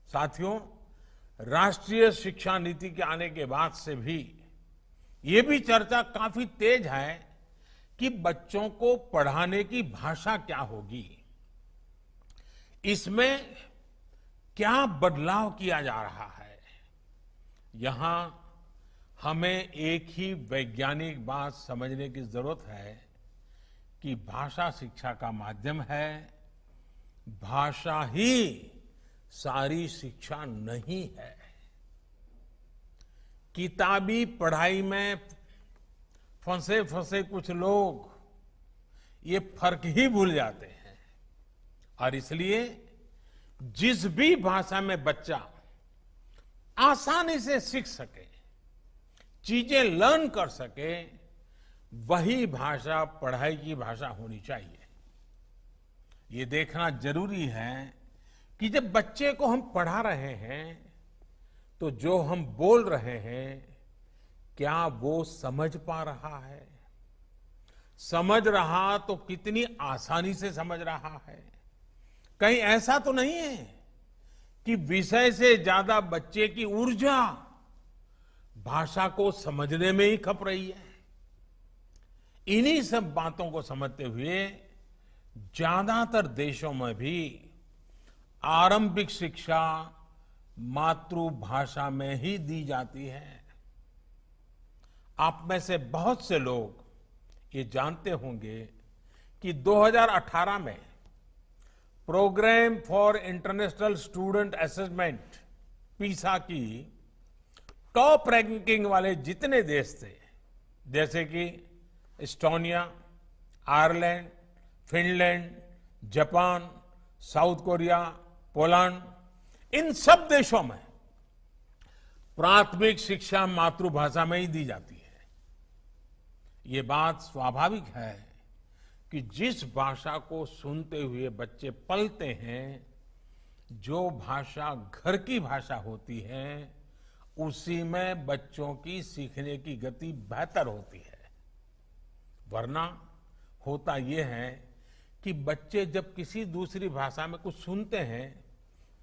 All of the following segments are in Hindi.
साथियों, राष्ट्रीय शिक्षा नीति के आने के बाद से भी ये भी चर्चा काफी तेज है कि बच्चों को पढ़ाने की भाषा क्या होगी, इसमें क्या बदलाव किया जा रहा है। यहां हमें एक ही वैज्ञानिक बात समझने की जरूरत है कि भाषा शिक्षा का माध्यम है, भाषा ही सारी शिक्षा नहीं है। किताबी पढ़ाई में फंसे फंसे कुछ लोग ये फर्क ही भूल जाते हैं और इसलिए जिस भी भाषा में बच्चा आसानी से सीख सके, चीजें लर्न कर सके, वही भाषा पढ़ाई की भाषा होनी चाहिए। ये देखना जरूरी है कि जब बच्चे को हम पढ़ा रहे हैं तो जो हम बोल रहे हैं क्या वो समझ पा रहा है, समझ रहा तो कितनी आसानी से समझ रहा है। कहीं ऐसा तो नहीं है कि विषय से ज्यादा बच्चे की ऊर्जा भाषा को समझने में ही खप रही है। इन्हीं सब बातों को समझते हुए ज्यादातर देशों में भी आरंभिक शिक्षा मातृभाषा में ही दी जाती है। आप में से बहुत से लोग ये जानते होंगे कि 2018 में programme for international student assessment PISA की टॉप रैंकिंग वाले जितने देश थे, जैसे कि Estonia, Ireland, Finland, Japan, South Korea, Poland, इन सब देशों में प्राथमिक शिक्षा मातृभाषा में ही दी जाती है। ये बात स्वाभाविक है कि जिस भाषा को सुनते हुए बच्चे पलते हैं, जो भाषा घर की भाषा होती है, उसी में बच्चों की सीखने की गति बेहतर होती है। वरना होता यह है कि बच्चे जब किसी दूसरी भाषा में कुछ सुनते हैं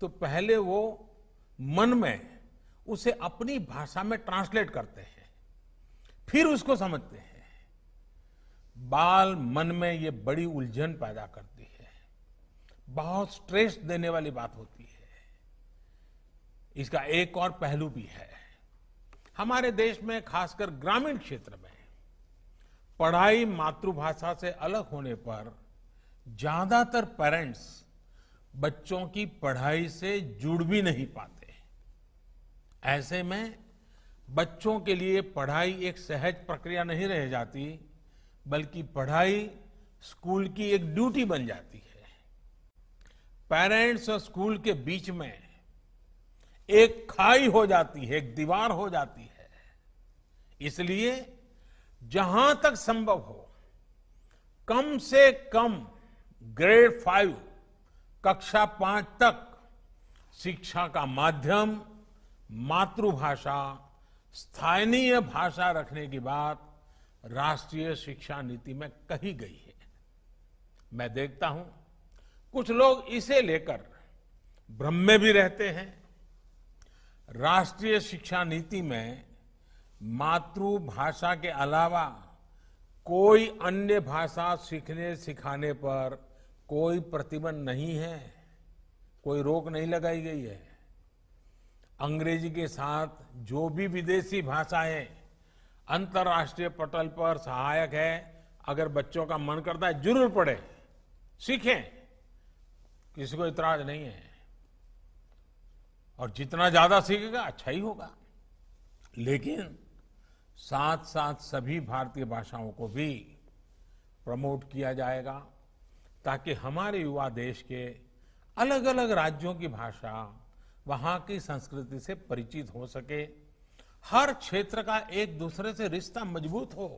तो पहले वो मन में उसे अपनी भाषा में ट्रांसलेट करते हैं, फिर उसको समझते हैं। बाल मन में ये बड़ी उलझन पैदा करती है, बहुत स्ट्रेस देने वाली बात होती है। इसका एक और पहलू भी है। हमारे देश में खासकर ग्रामीण क्षेत्र में पढ़ाई मातृभाषा से अलग होने पर ज्यादातर पेरेंट्स बच्चों की पढ़ाई से जुड़ भी नहीं पाते। ऐसे में बच्चों के लिए पढ़ाई एक सहज प्रक्रिया नहीं रह जाती, बल्कि पढ़ाई स्कूल की एक ड्यूटी बन जाती है। पेरेंट्स और स्कूल के बीच में एक खाई हो जाती है, एक दीवार हो जाती है। इसलिए जहां तक संभव हो, कम से कम ग्रेड 5 कक्षा 5 तक शिक्षा का माध्यम मातृभाषा, स्थानीय भाषा रखने की बात राष्ट्रीय शिक्षा नीति में कही गई है। मैं देखता हूं कुछ लोग इसे लेकर भ्रम में भी रहते हैं। राष्ट्रीय शिक्षा नीति में मातृभाषा के अलावा कोई अन्य भाषा सीखने सिखाने पर कोई प्रतिबंध नहीं है, कोई रोक नहीं लगाई गई है। अंग्रेजी के साथ जो भी विदेशी भाषाएं अंतर्राष्ट्रीय पटल पर सहायक है, अगर बच्चों का मन करता है जरूर पढ़े, सीखें, किसी को इतराज नहीं है। और जितना ज्यादा सीखेगा अच्छा ही होगा। लेकिन साथ साथ सभी भारतीय भाषाओं को भी प्रमोट किया जाएगा ताकि हमारे युवा देश के अलग अलग राज्यों की भाषा, वहां की संस्कृति से परिचित हो सके, हर क्षेत्र का एक दूसरे से रिश्ता मजबूत हो।